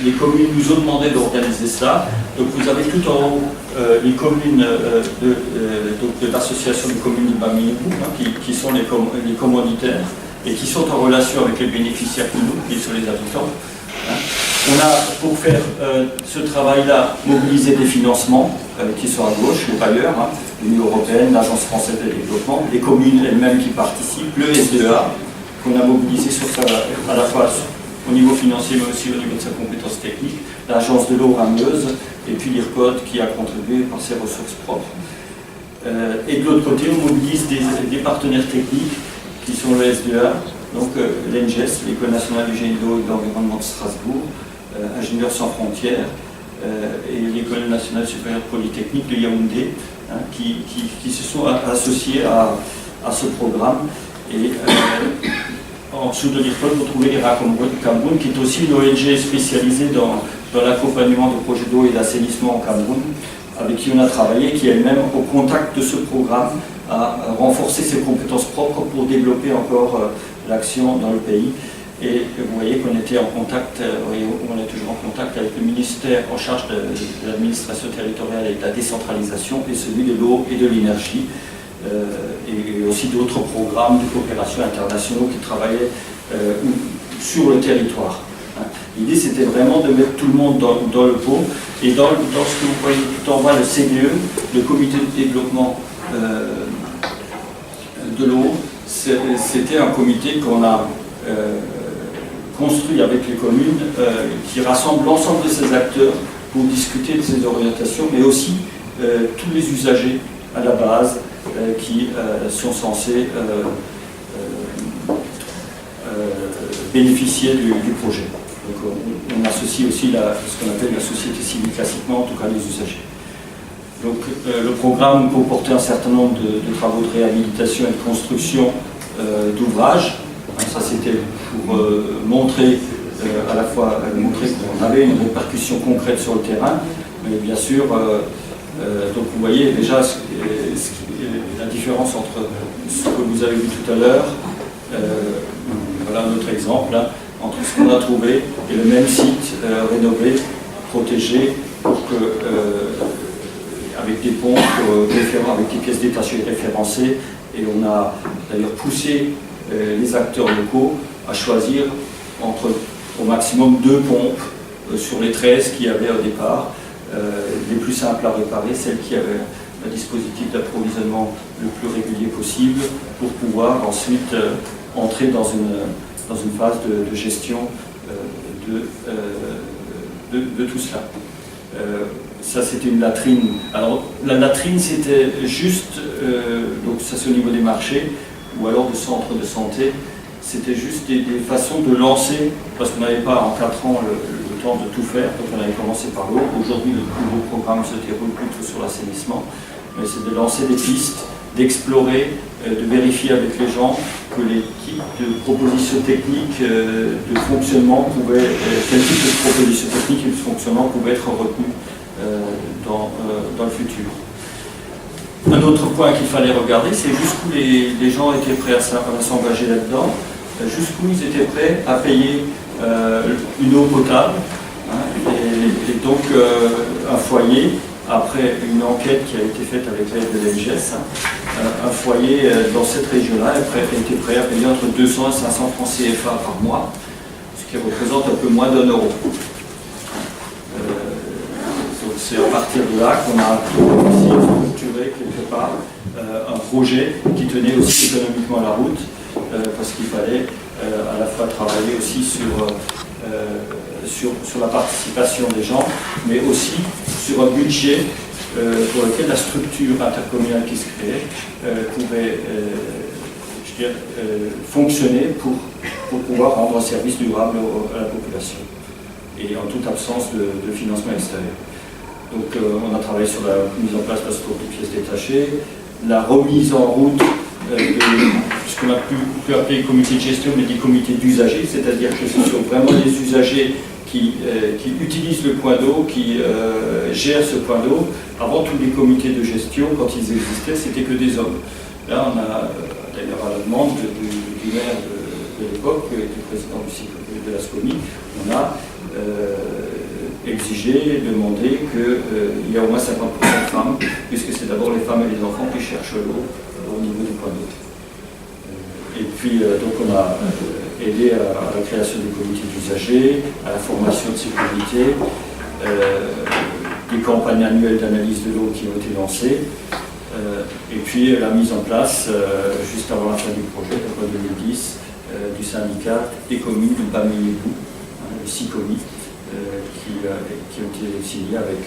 les communes nous ont demandé d'organiser cela. Donc vous avez tout en haut les communes de l'association des communes du Bas-Minibou, qui sont les commanditaires et qui sont en relation avec les bénéficiaires que nous, qui sont les habitants. On a, pour faire ce travail-là, mobilisé des financements qui sont à gauche, les bailleurs, l'Union européenne, l'Agence française de développement, les communes elles-mêmes qui participent, le SDEA, qu'on a mobilisé sur ça, à la fois au niveau financier, mais aussi au niveau de sa compétence technique, l'Agence de l'eau Meuse, et puis l'IRCOD qui a contribué par ses ressources propres. Et de l'autre côté, on mobilise des partenaires techniques qui sont le SDEA, donc l'ENGES, l'École nationale du génie de l'eau et de l'environnement de Strasbourg, Ingénieurs sans frontières, et l'École nationale supérieure polytechnique de Yaoundé, qui se sont associés à ce programme. Et en dessous de l'IRCOD, vous trouvez l'IRA Cameroun, qui est aussi une ONG spécialisée dans l'accompagnement de projets d'eau et d'assainissement au Cameroun, avec qui on a travaillé, qui elle-même, au contact de ce programme, a renforcé ses compétences propres pour développer encore l'action dans le pays. Et vous voyez qu'on était en contact, on est toujours en contact avec le ministère en charge de l'administration territoriale et de la décentralisation, et celui de l'eau et de l'énergie, et aussi d'autres programmes de coopération internationaux qui travaillaient sur le territoire. L'idée, c'était vraiment de mettre tout le monde dans le pot, et dans ce que vous voyez tout en bas, le CDE, le comité de développement de l'eau, c'était un comité qu'on a construit avec les communes, qui rassemble l'ensemble de ces acteurs pour discuter de ces orientations, mais aussi tous les usagers à la base qui sont censés bénéficier du projet. Donc on associe aussi ce qu'on appelle la société civile classiquement, en tout cas les usagers. Donc le programme comportait un certain nombre de travaux de réhabilitation et de construction d'ouvrages. Ça c'était pour montrer à la fois qu'on avait une répercussion concrète sur le terrain, mais bien sûr, donc vous voyez déjà la différence entre ce que vous avez vu tout à l'heure, voilà un autre exemple, entre ce qu'on a trouvé et le même site rénové, protégé, pour que, avec des pompes, avec des pièces détachées référencées, et on a d'ailleurs poussé les acteurs locaux à choisir entre au maximum 2 pompes sur les 13 qu'il y avait au départ, les plus simples à réparer, celles qui avaient un dispositif d'approvisionnement le plus régulier possible, pour pouvoir ensuite entrer dans une phase de gestion de tout cela. Ça c'était une latrine. Alors la latrine c'était juste, donc ça c'est au niveau des marchés, ou alors de centres de santé, c'était juste des façons de lancer, parce qu'on n'avait pas en 4 ans le temps de tout faire, donc on avait commencé par l'eau. Aujourd'hui le plus gros programme se déroule plutôt sur l'assainissement, mais c'est de lancer des pistes, d'explorer, de vérifier avec les gens que les types de propositions techniques de fonctionnement pouvaient, quel type de propositions techniques et de fonctionnement pouvaient être retenus dans le futur. Un autre point qu'il fallait regarder, c'est jusqu'où les gens étaient prêts à s'engager là-dedans, jusqu'où ils étaient prêts à payer une eau potable, et donc un foyer, après une enquête qui a été faite avec l'aide de l'ENGES, un foyer dans cette région-là était prêt à payer entre 200 et 500 francs CFA par mois, ce qui représente un peu moins d'1 euro. Donc c'est à partir de là qu'on a aussi structuré quelque part un projet qui tenait aussi économiquement la route, parce qu'il fallait à la fois travailler aussi sur la participation des gens, mais aussi sur un budget pour lequel la structure intercommunale qui se créait pouvait fonctionner pour pouvoir rendre un service durable à la population, et en toute absence de financement extérieur. Donc on a travaillé sur la mise en place d'un stock de pièces détachées, la remise en route de ce qu'on a pu appeler comité de gestion, mais des comités d'usagers, c'est-à-dire que ce sont vraiment les usagers qui utilisent le point d'eau, qui gèrent ce point d'eau. Avant, tous les comités de gestion, quand ils existaient, c'était que des hommes. Là, on a, d'ailleurs à la demande du maire de l'époque, du président de la SCOMI, on a exigé, demandé qu'il y a au moins 50% de femmes, puisque c'est d'abord les femmes et les enfants qui cherchent l'eau au niveau du point d'eau. Et puis, donc on a aidé à la création des comités d'usagers, à la formation de ces comités, des campagnes annuelles d'analyse de l'eau qui ont été lancées, et puis la mise en place, juste avant la fin du projet, en 2010, du syndicat des communes du Bas-Ménébou, le SICOMI, qui ont été signés avec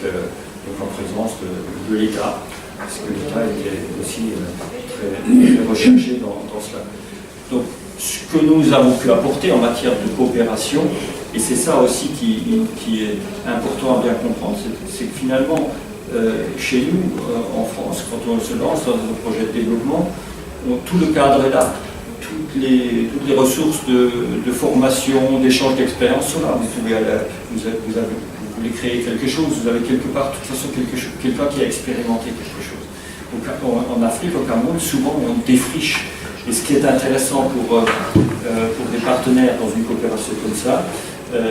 en présence de l'État, parce que l'État était aussi très recherché dans cela. Donc, ce que nous avons pu apporter en matière de coopération, et c'est ça aussi qui est important à bien comprendre, c'est que finalement, chez nous, en France, quand on se lance dans un projet de développement, tout le cadre est là. Toutes les ressources de formation, d'échange d'expérience sont là. Vous voulez créer quelque chose, vous avez quelque part, de toute façon, quelqu'un qui a expérimenté quelque chose. Donc, en Afrique, au Cameroun, souvent, on défriche. Et ce qui est intéressant pour des partenaires dans une coopération comme ça,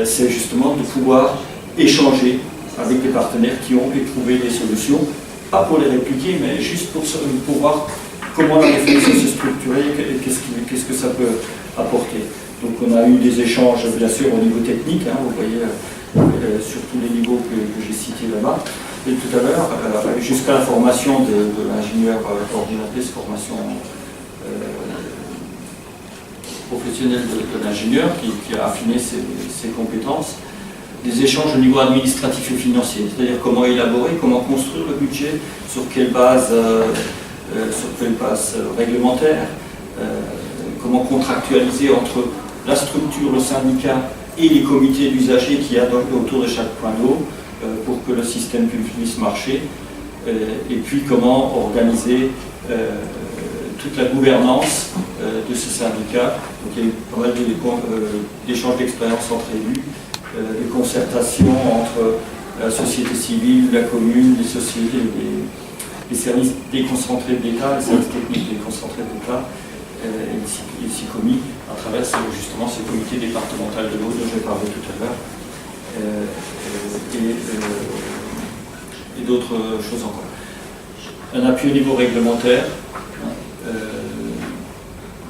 c'est justement de pouvoir échanger avec des partenaires qui ont éprouvé des solutions, pas pour les répliquer, mais juste pour voir comment la réflexion se structurer et qu'est-ce que ça peut apporter. Donc on a eu des échanges, bien sûr, au niveau technique, hein, vous voyez, sur tous les niveaux que j'ai cités là-bas. Et tout à l'heure, jusqu'à la formation de l'ingénieur coordinatrice, formation professionnelle de l'ingénieur qui a affiné ses compétences, des échanges au niveau administratif et financier, c'est-à-dire comment élaborer, comment construire le budget, sur quelle base réglementaire, comment contractualiser entre la structure, le syndicat et les comités d'usagers qu'il y a autour de chaque point d'eau pour que le système puisse marcher, et puis comment organiser toute la gouvernance de ce syndicat. Donc il y a eu pas mal d'échanges d'expérience entre élus, des concertations entre la société civile, la commune, les sociétés, les services déconcentrés de l'État, les services techniques déconcentrés de l'État, et le SICOMI, à travers justement ce comité départemental de l'eau dont j'ai parlé tout à l'heure, et d'autres choses encore. Un appui au niveau réglementaire,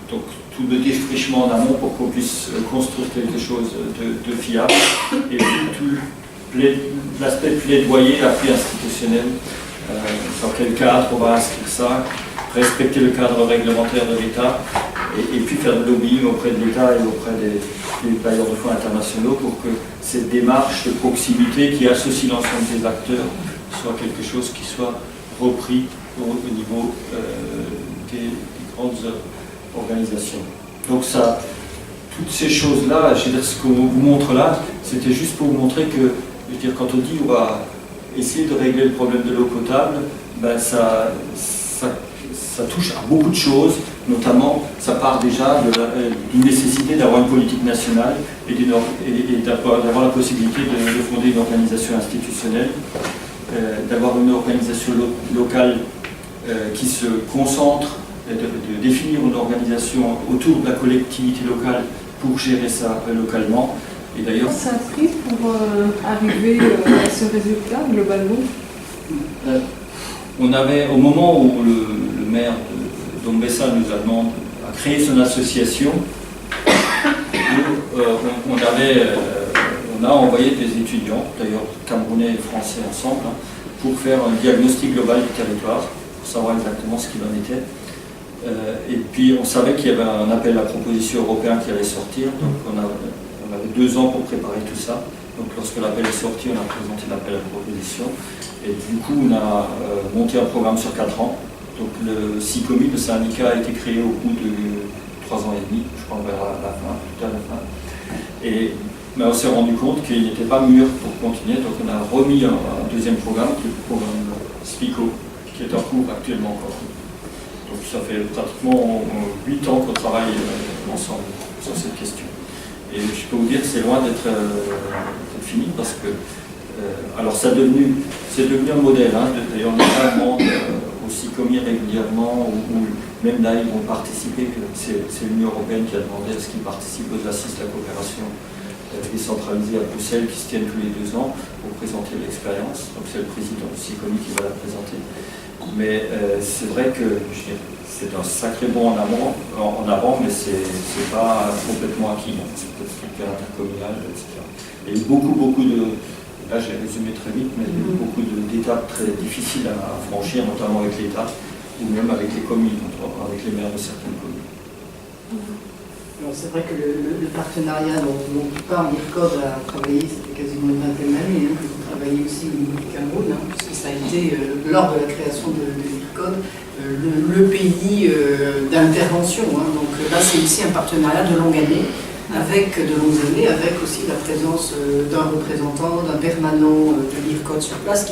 donc tout le défrichement en amont pour qu'on puisse construire quelque chose de fiable, et puis tout l'aspect plaidoyer, l'appui institutionnel, dans quel cadre on va inscrire ça, respecter le cadre réglementaire de l'État, et puis faire de lobbying auprès de l'État et auprès des bailleurs de fonds internationaux pour que cette démarche de proximité qui associe l'ensemble des acteurs soit quelque chose qui soit repris au niveau des grandes organisations. Donc ça, toutes ces choses-là, je veux dire, ce qu'on vous montre là, c'était juste pour vous montrer que, je veux dire, quand on dit on va essayer de régler le problème de l'eau potable, ben ça touche à beaucoup de choses, notamment ça part déjà d'une nécessité d'avoir une politique nationale et d'avoir la possibilité de fonder une organisation institutionnelle, d'avoir une organisation locale qui se concentre, de définir une organisation autour de la collectivité locale pour gérer ça localement. Et d'ailleurs, ça a pris pour arriver à ce résultat globalement. On avait, au moment où le maire d'Ombessa nous a créé son association, on a envoyé des étudiants, d'ailleurs camerounais et français ensemble, pour faire un diagnostic global du territoire, pour savoir exactement ce qu'il en était. Et puis on savait qu'il y avait un appel à proposition européen qui allait sortir, donc on avait 2 ans pour préparer tout ça. Donc lorsque l'appel est sorti, on a présenté l'appel à proposition. Et du coup, on a monté un programme sur 4 ans. Donc le SICOMI, le syndicat, a été créé au bout de 3 ans et demi, je crois vers la fin, tout à la fin. Mais on s'est rendu compte qu'il n'était pas mûr pour continuer, donc on a remis un deuxième programme, qui est le programme SPICO, qui est en cours actuellement encore. Donc ça fait pratiquement 8 ans qu'on travaille ensemble sur cette question. Et je peux vous dire que c'est loin d'être fini parce que alors c'est devenu un modèle. Hein. D'ailleurs, on a un monde aussi commis régulièrement où même là ils vont participer. C'est l'Union européenne qui a demandé à ce qu'ils participent aux assises de la coopération décentralisée à Bruxelles qui se tiennent tous les 2 ans pour présenter l'expérience. Donc c'est le président du CICOMI qui va la présenter. Mais c'est vrai que c'est un sacré bond en avant, mais c'est pas complètement acquis. C'est peut-être structure intercommunale, etc. Il y a eu beaucoup de... Là, j'ai résumé très vite, mais il y a eu beaucoup d'étapes très difficiles à franchir, notamment avec l'État, ou même avec les communes, avec les maires de certaines communes. C'est vrai que le partenariat dont on parle, l'IRCOD a travaillé, ça fait quasiment une vingtaine d'années, que vous travaillez aussi au niveau du Cameroun, puisque ça a été, lors de la création de l'IRCOD, le pays d'intervention. Donc là, c'est aussi un partenariat de longue année, avec aussi la présence d'un représentant, d'un permanent de l'IRCOD sur place,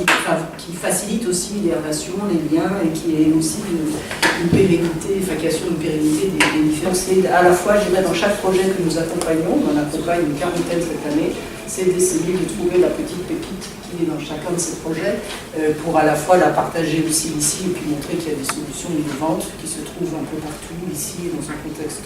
qui facilite aussi les relations, les liens, et qui est aussi une pérennité, qui assure une pérennité des différents. C'est à la fois, je dirais, dans chaque projet que nous accompagnons, on en accompagne une quarantaine cette année, c'est d'essayer de trouver la petite pépite qui est dans chacun de ces projets, pour à la fois la partager aussi ici, et puis montrer qu'il y a des solutions innovantes qui se trouvent un peu partout, ici, dans un contexte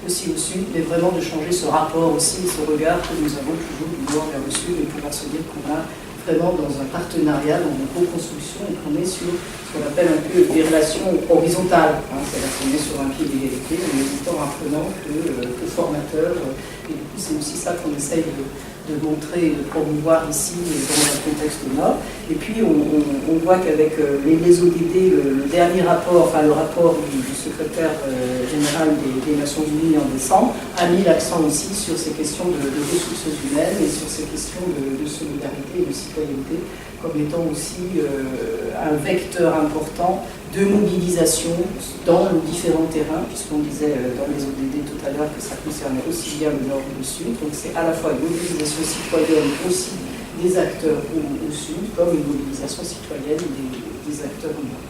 aussi au sud, mais vraiment de changer ce rapport aussi, ce regard que nous avons toujours du nord vers le sud, et pouvoir se dire qu'on a vraiment dans un partenariat, dans une co-construction, et qu'on est sur ce qu'on appelle un peu des relations horizontales. C'est-à-dire qu'on est sur un pied d'égalité, on est autant apprenant que formateur, et du coup c'est aussi ça qu'on essaye de montrer et de promouvoir ici dans un contexte nord. Et puis on voit qu'avec les ODD, le dernier rapport, le rapport du secrétaire général des Nations Unies en décembre, a mis l'accent aussi sur ces questions de ressources humaines et sur ces questions de solidarité et de citoyenneté comme étant aussi un vecteur important de mobilisation dans les différents terrains, puisqu'on disait dans les ODD tout à l'heure que ça concernait aussi bien le nord que le sud. Donc c'est à la fois une mobilisation citoyenne aussi des acteurs au sud, comme une mobilisation citoyenne des acteurs au nord.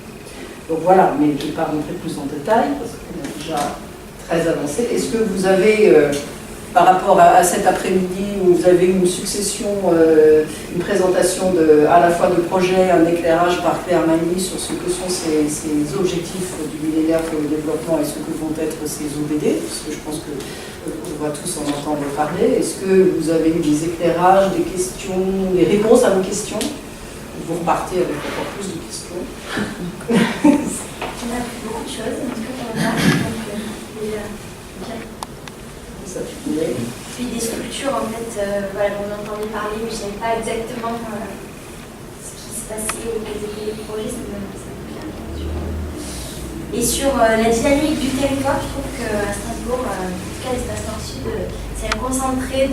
Donc voilà, mais je ne vais pas rentrer plus en détail, parce qu'on est déjà très avancé. Est-ce que vous avez, par rapport à cet après-midi, où vous avez une succession, une présentation à la fois de projets, un éclairage par Claire Magny sur ce que sont ces objectifs du millénaire pour le développement et ce que vont être ces ODD, parce que je pense que on va tous en entendre parler. Est-ce que vous avez eu des éclairages, des questions, des réponses à vos questions? Vous repartez avec encore plus de questions. On a beaucoup de choses, en tout cas pour le moment. Puis des structures, en fait, on entendait parler, mais je ne savais pas exactement ce qui se passait ou quels étaient les projets. Ça me plaît un peu. Et sur la dynamique du territoire, je trouve qu'à Strasbourg, en tout cas l'espace Nord-Sud, c'est un concentré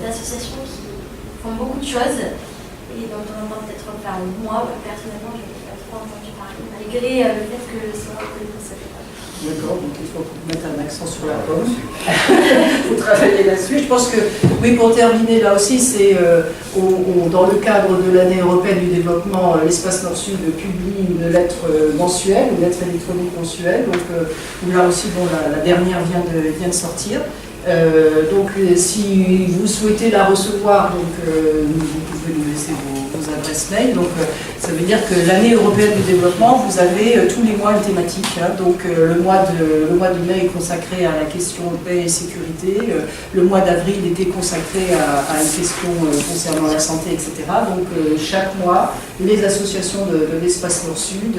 d'associations qui font beaucoup de choses et dont on entend peut-être parler. Moi, personnellement, je n'ai pas trop entendu parler, malgré le fait que c'est vrai que ça fait pas. D'accord, donc il faut mettre un accent sur la pomme. Il faut travailler là-dessus. Je pense que, oui, pour terminer, là aussi, c'est dans le cadre de l'année européenne du développement, l'espace Nord-Sud publie une lettre mensuelle, une lettre électronique mensuelle. Donc là aussi, la dernière vient de sortir. Donc si vous souhaitez la recevoir, vous pouvez nous laisser vos adresses mail. Donc ça veut dire que l'année européenne du développement, vous avez tous les mois une thématique. Donc le mois de mai est consacré à la question paix et sécurité. Le mois d'avril était consacré à une question concernant la santé, etc. Donc chaque mois, les associations de l'espace Nord-Sud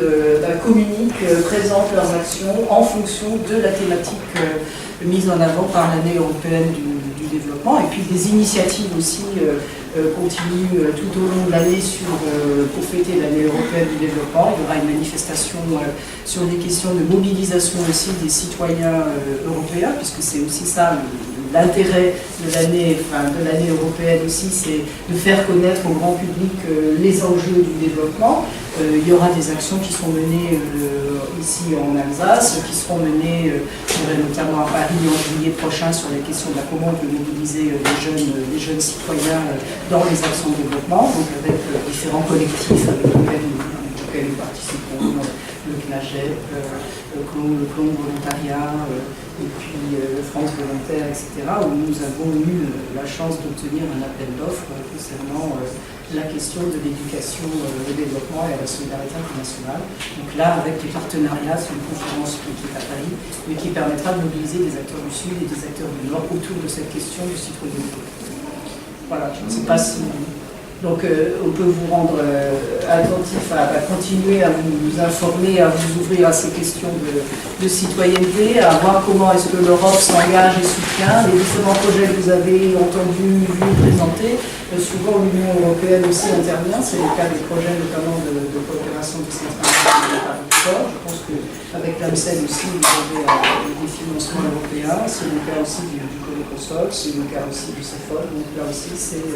communiquent, présentent leurs actions en fonction de la thématique mise en avant par l'année européenne du développement, et puis des initiatives aussi continuent tout au long de l'année pour fêter l'année européenne du développement. Il y aura une manifestation sur des questions de mobilisation aussi des citoyens européens, puisque c'est aussi ça l'intérêt de l'année européenne aussi, c'est de faire connaître au grand public les enjeux du développement. Il y aura des actions qui seront menées ici en Alsace, qui seront menées notamment à Paris en juillet prochain sur les questions de comment on peut mobiliser les jeunes citoyens dans les actions de développement, donc avec différents collectifs avec lesquels nous participerons, le CNAD, la GEP, le Clon Volontariat, et puis France Volontaire, etc., où nous avons eu la chance d'obtenir un appel d'offres concernant la question de l'éducation au développement et à la solidarité internationale. Donc là, avec des partenariats, c'est une conférence qui est à Paris, mais qui permettra de mobiliser des acteurs du Sud et des acteurs du Nord autour de cette question de citoyenneté. Voilà, je ne sais pas si... Donc on peut vous rendre attentif à continuer à vous informer, à vous ouvrir à ces questions de citoyenneté, à voir comment est-ce que l'Europe s'engage et soutient les différents projets que vous avez entendus, vus, présentés. Souvent l'Union européenne aussi intervient, c'est le cas des projets notamment de coopération décentralisée de Paris Fort. Je pense qu'avec l'AMSEL aussi vous avez des financements européens, c'est le cas aussi du Coleconsol, c'est le cas aussi du CEFOL, donc là aussi c'est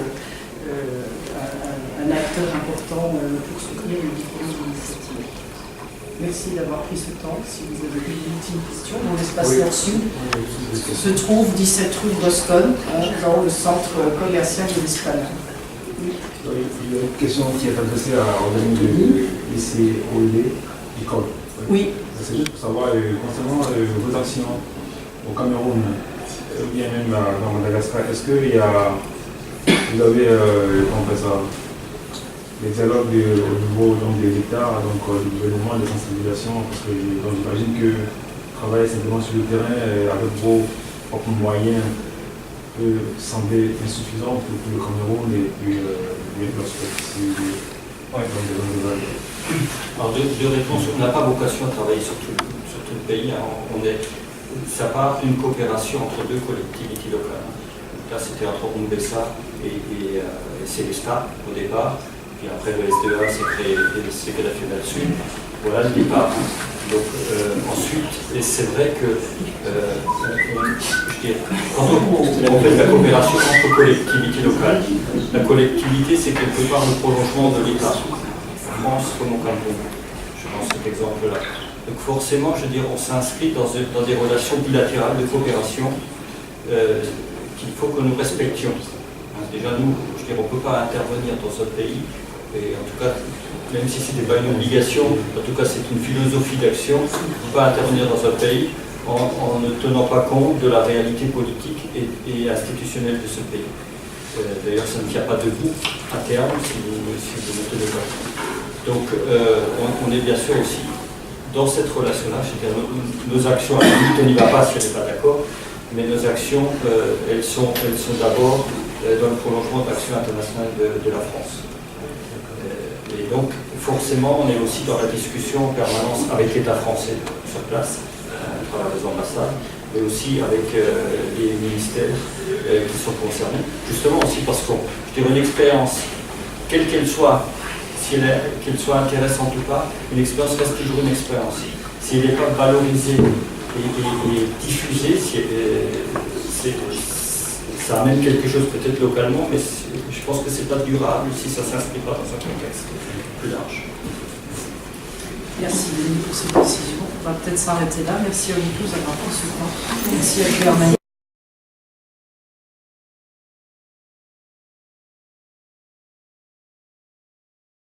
un acteur important pour soutenir les différentes initiatives. Merci d'avoir pris ce temps. Si vous avez une ultime question, mon espace Nord-Sud se trouve 17 rue Boston, dans le centre commercial de l'Esplanade. Il y a une question qui est adressée à l'organisme de lycée Olé du Col. Oui. C'est juste pour savoir, concernant vos actions au Cameroun, ou bien même dans Madagascar, est-ce que vous avez les dialogues au niveau de l'État, donc du gouvernement, des sensibilisations, parce que j'imagine que travailler simplement sur le terrain avec vos propres moyens peut sembler insuffisant pour le Cameroun et puis lorsque Alors deux réponses. On n'a pas vocation à travailler sur tout le pays. Hein. Ça part d'une coopération entre deux collectivités locales. Là, c'était entre Umbessa et Célestat au départ. Puis après, le SDEA s'est créé la Fédéral Sud. Voilà le départ. Donc ensuite, et c'est vrai que quand on fait de la coopération entre collectivités locales, la collectivité c'est quelque part le prolongement de l'État, en France comme au Cameroun. Je prends cet exemple-là. Donc forcément, je veux dire, on s'inscrit dans des relations bilatérales de coopération qu'il faut que nous respections. Déjà nous, je veux dire, on ne peut pas intervenir dans un pays, et en tout cas, même si ce n'était pas une obligation, en tout cas c'est une philosophie d'action, on ne peut pas intervenir dans un pays en ne tenant pas compte de la réalité politique et institutionnelle de ce pays. D'ailleurs, ça ne tient pas debout à terme si vous ne tenez pas compte. Donc, on est bien sûr aussi dans cette relation-là, c'est-à-dire nos actions, à la limite, on n'y va pas si on n'est pas d'accord, mais nos actions, elles sont d'abord dans le prolongement d'actions internationales de la France. Et donc, forcément, on est aussi dans la discussion en permanence avec l'État français sur place, à travers les ambassades, mais aussi avec les ministères qui sont concernés. Justement aussi parce que une expérience, quelle qu'elle soit, qu'elle soit intéressante ou pas, une expérience reste toujours une expérience. Si elle n'est pas valorisée et diffusée, ça amène quelque chose peut-être localement, mais je pense que ce n'est pas durable si ça ne s'inscrit pas dans un contexte plus large. Merci Denis pour ces précisions. On va peut-être s'arrêter là. Merci à vous tous d'avoir pris ce temps. Merci à Claire.